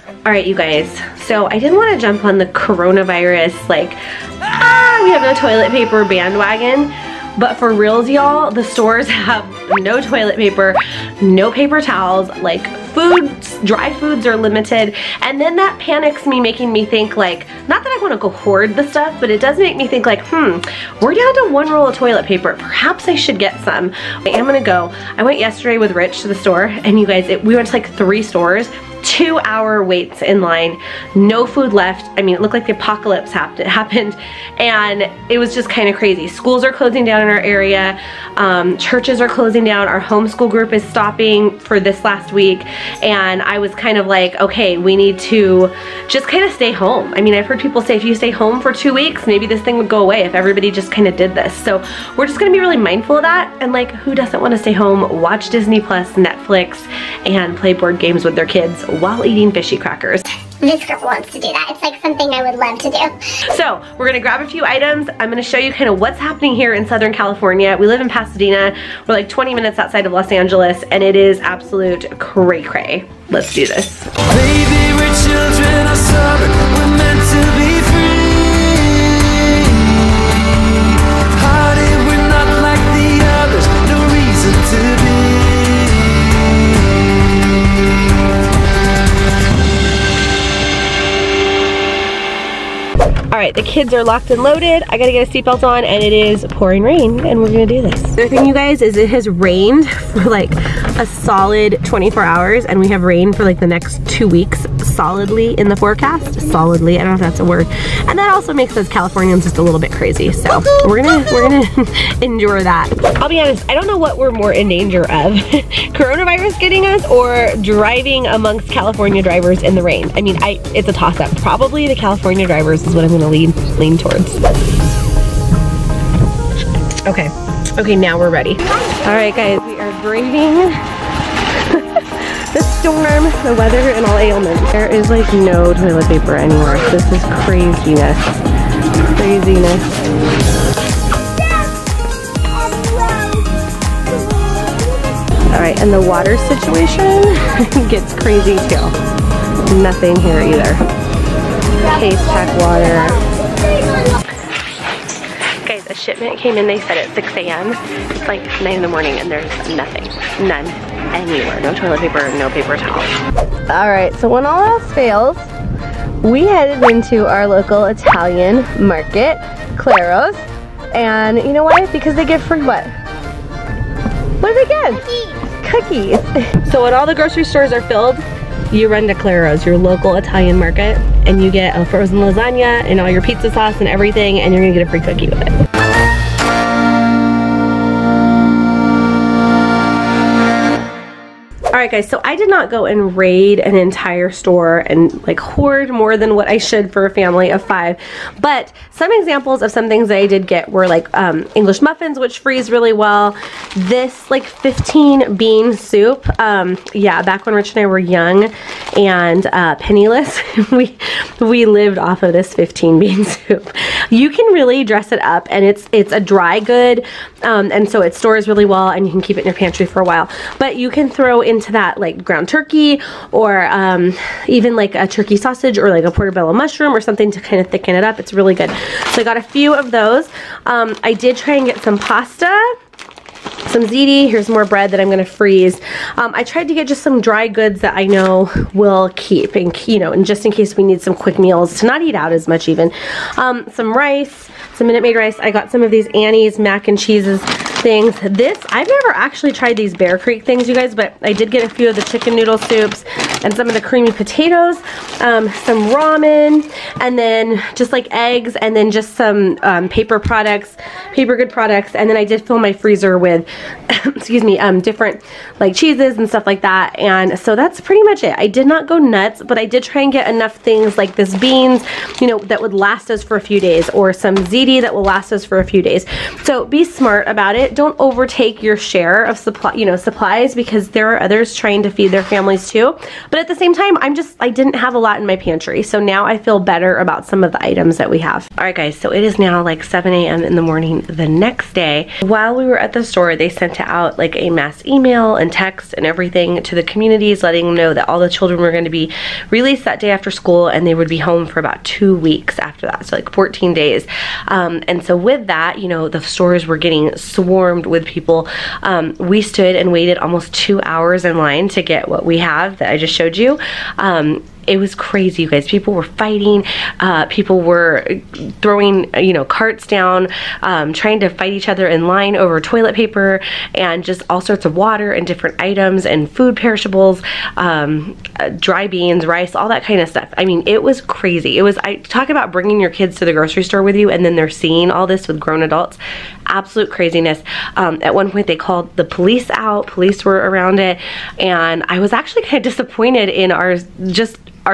All right, you guys, so I didn't want to jump on the coronavirus, like, we have no toilet paper bandwagon, but for reals, y'all, the stores have no toilet paper, no paper towels, like foods, dry foods are limited, and then that panics me, making me think like, not that I want to go hoard the stuff, but it does make me think like, we're down to 1 roll of toilet paper, perhaps I should get some. I am gonna go. I went yesterday with Rich to the store, and you guys, we went to like 3 stores, 2-hour waits in line, no food left. I mean, it looked like the apocalypse happened, and it was just kind of crazy. Schools are closing down in our area, churches are closing down, our homeschool group is stopping for this last week, and I was kind of like, okay, we need to just kind of stay home. I mean, I've heard people say if you stay home for 2 weeks, maybe this thing would go away if everybody just kind of did this. So we're just gonna be really mindful of that, and like, who doesn't want to stay home, watch Disney Plus, Netflix, and play board games with their kids while eating fishy crackers? This girl wants to do that. It's like something I would love to do. So we're gonna grab a few items. I'm gonna show you kind of what's happening here in Southern California. We live in Pasadena. We're like 20 minutes outside of Los Angeles, and it is absolute cray-cray. Let's do this. Baby, we're children of summer. We're meant to be free. Hearted, we're not like the others. No reason to be. All right, the kids are locked and loaded. I gotta get a seatbelt on, and it is pouring rain, and we're gonna do this. The other thing, you guys, is it has rained for like a solid 24 hours, and we have rain for like the next 2 weeks solidly in the forecast. Solidly, I don't know if that's a word. And that also makes us Californians just a little bit crazy. So we're gonna endure that. I'll be honest, I don't know what we're more in danger of. Coronavirus getting us, or driving amongst California drivers in the rain. I mean, it's a toss-up. Probably the California drivers is what I'm gonna lean towards. Okay, now we're ready. All right, guys, we are braving the storm, the weather, and all ailments. There is like no toilet paper anywhere. This is craziness. Craziness. All right, and the water situation gets crazy too. Nothing here either. Case pack water. Guys, a shipment came in, they said at 6 a.m. It's like 9 in the morning, and there's nothing. None. Anywhere. No toilet paper, no paper towels. Alright, so when all else fails, we headed into our local Italian market, Claro's. And you know why? Because they give free what? What do they give? Cookies. So when all the grocery stores are filled, you run to Claro's, your local Italian market, and you get a frozen lasagna and all your pizza sauce and everything, and you're gonna get a free cookie with it. Alright guys, so I did not go and raid an entire store and like hoard more than what I should for a family of 5, but some examples of some things that I did get were like English muffins, which freeze really well. This like 15 bean soup, yeah, back when Rich and I were young and penniless, we lived off of this 15 bean soup. You can really dress it up, and it's a dry good, and so it stores really well, and you can keep it in your pantry for a while. But you can throw into that like ground turkey, or even like a turkey sausage, or like a portobello mushroom or something to kind of thicken it up. It's really good. So I got a few of those. I did try and get some pasta, some ziti. Here's more bread that I'm gonna freeze. I tried to get just some dry goods that I know will keep, and you know, and just in case we need some quick meals to not eat out as much even. Some rice, some Minute Maid rice. I got some of these Annie's mac and cheeses things. This, I've never actually tried these Bear Creek things, you guys, but I did get a few of the chicken noodle soups and some of the creamy potatoes, some ramen, and then just like eggs, and then just some paper good products, and then I did fill my freezer with excuse me, different like cheeses and stuff like that. And so that's pretty much it. I did not go nuts, but I did try and get enough things like this beans, you know, that would last us for a few days, or some ziti that will last us for a few days. So be smart about it. Don't overtake your share of supplies, because there are others trying to feed their families too. But But at the same time, I didn't have a lot in my pantry. So now I feel better about some of the items that we have. All right, guys, so it is now like 7 a.m. in the morning the next day. While we were at the store, they sent out like a mass email and text and everything to the communities, letting them know that all the children were going to be released that day after school, and they would be home for about 2 weeks after that, so like 14 days. And so with that, you know, the stores were getting swarmed with people. We stood and waited almost 2 hours in line to get what we have that I just showed you. It was crazy, you guys. People were fighting. People were throwing, you know, carts down, trying to fight each other in line over toilet paper and just all sorts of water and different items and food perishables, dry beans, rice, all that kind of stuff. I mean, it was crazy. I talk about bringing your kids to the grocery store with you and then they're seeing all this with grown adults. Absolute craziness. At one point they called the police out. Police were around it, and I was actually kind of disappointed in our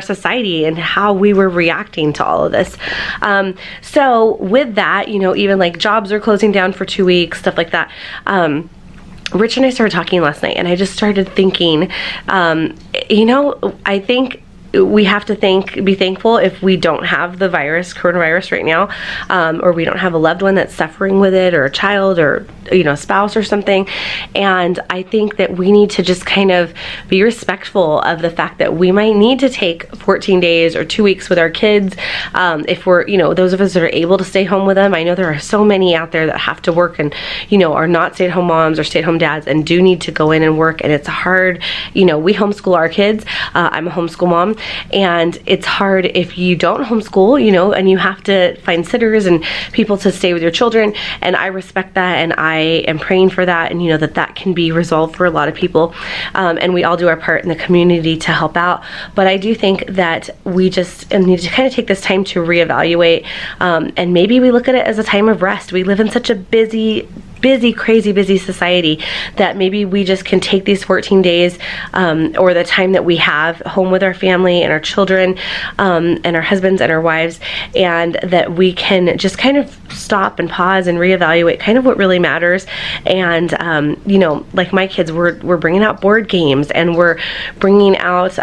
society and how we were reacting to all of this. So with that, you know, even like jobs are closing down for 2 weeks, stuff like that. Rich and I started talking last night, and I just started thinking, you know, I think we have to be thankful if we don't have the coronavirus right now, or we don't have a loved one that's suffering with it, or a child, or, you know, a spouse or something. And I think that we need to just kind of be respectful of the fact that we might need to take 14 days or 2 weeks with our kids. If we're, you know, those of us that are able to stay home with them. I know there are so many out there that have to work and, you know, are not stay-at-home moms or stay-at-home dads and do need to go in and work, and it's hard. You know, we homeschool our kids. I'm a homeschool mom. And it's hard if you don't homeschool, you know, and you have to find sitters and people to stay with your children. And I respect that, and I am praying for that, and you know that can be resolved for a lot of people. And we all do our part in the community to help out. But I do think that we just need to kind of take this time to reevaluate, and maybe we look at it as a time of rest. We live in such a busy, crazy busy society that maybe we just can take these 14 days, or the time that we have home with our family and our children, and our husbands and our wives, and that we can just kind of stop and pause and reevaluate kind of what really matters. And you know, like my kids, we're bringing out board games, and we're bringing out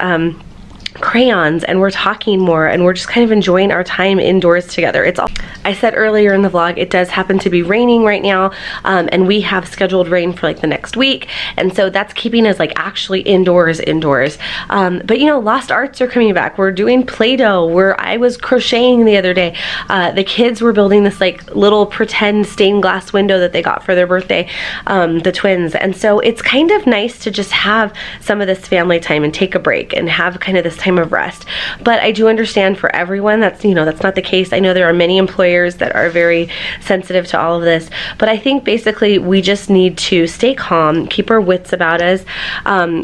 crayons, and we're talking more, and we're just kind of enjoying our time indoors together. It's all I said earlier in the vlog, it does happen to be raining right now, and we have scheduled rain for like the next week, and so that's keeping us like actually indoors. But you know, lost arts are coming back. We're doing Play-Doh. I was crocheting the other day. The kids were building this like little pretend stained glass window that they got for their birthday, the twins. And so it's kind of nice to just have some of this family time and take a break and have kind of this time of rest. But I do understand for everyone that's, you know, that's not the case. I know there are many employers that are very sensitive to all of this, but I think basically we just need to stay calm, keep our wits about us,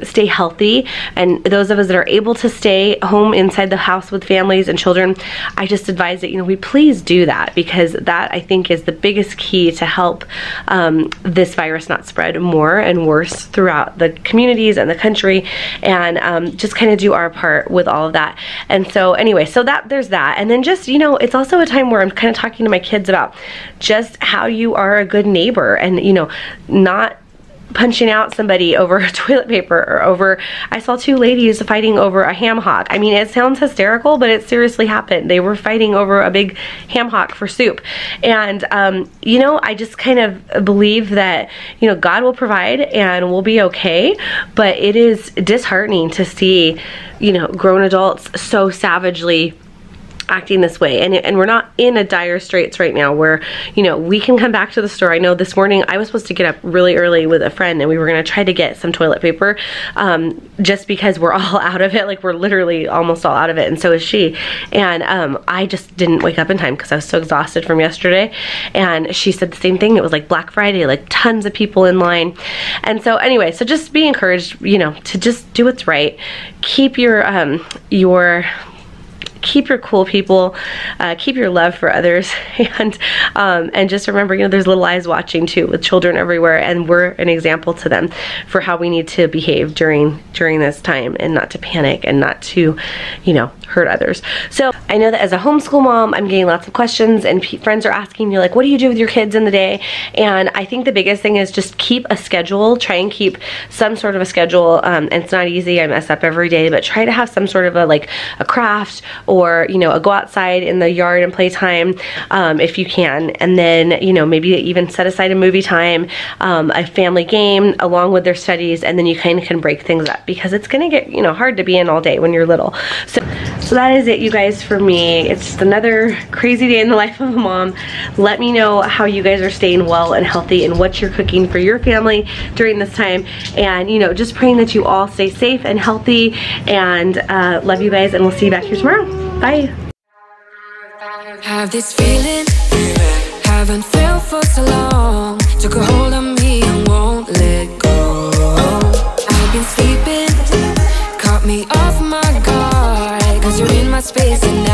stay healthy. And those of us that are able to stay home inside the house with families and children, I just advise that, you know, we please do that, because that I think is the biggest key to help this virus not spread more and worse throughout the communities and the country, and just kind of do our part with all of that. And so anyway, so there's that. And then just, you know, it's also a time where I'm kind of talking to my kids about just how you are a good neighbor, and, you know, not punching out somebody over toilet paper, or over, I saw 2 ladies fighting over a ham hock. I mean, it sounds hysterical, but it seriously happened. They were fighting over a big ham hock for soup. And, you know, I just kind of believe that, you know, God will provide and we'll be okay. But it is disheartening to see, you know, grown adults so savagely acting this way, and we're not in a dire straits right now where, you know, we can come back to the store. I know this morning I was supposed to get up really early with a friend, and we were going to try to get some toilet paper, just because we're all out of it. Like, we're literally almost all out of it, and so is she. And I just didn't wake up in time because I was so exhausted from yesterday. And she said the same thing. It was like Black Friday, like tons of people in line. And so anyway, so just be encouraged, you know, to just do what's right. Keep your keep your cool, people. Keep your love for others, and just remember, you know, there's little eyes watching too, with children everywhere, and we're an example to them for how we need to behave during this time, and not to panic and not to, you know, hurt others. So I know that as a homeschool mom, I'm getting lots of questions, and friends are asking me like, what do you do with your kids in the day? And I think the biggest thing is just keep a schedule. Try and keep some sort of a schedule. And it's not easy. I mess up every day, but try to have some sort of a craft, or, you know, a go outside in the yard and play time, if you can. And then, you know, maybe even set aside a movie time, a family game along with their studies, and then you kind of can break things up, because it's gonna get, you know, hard to be in all day when you're little. So that is it, you guys, for me. It's just another crazy day in the life of a mom. Let me know how you guys are staying well and healthy, and what you're cooking for your family during this time. And, you know, just praying that you all stay safe and healthy, and love you guys, and we'll see you back here tomorrow. Bye. Have this feeling, haven't felt for so long. Took a hold of me and won't let go. I've been sleeping, caught me off my guard, 'cause you're in my space and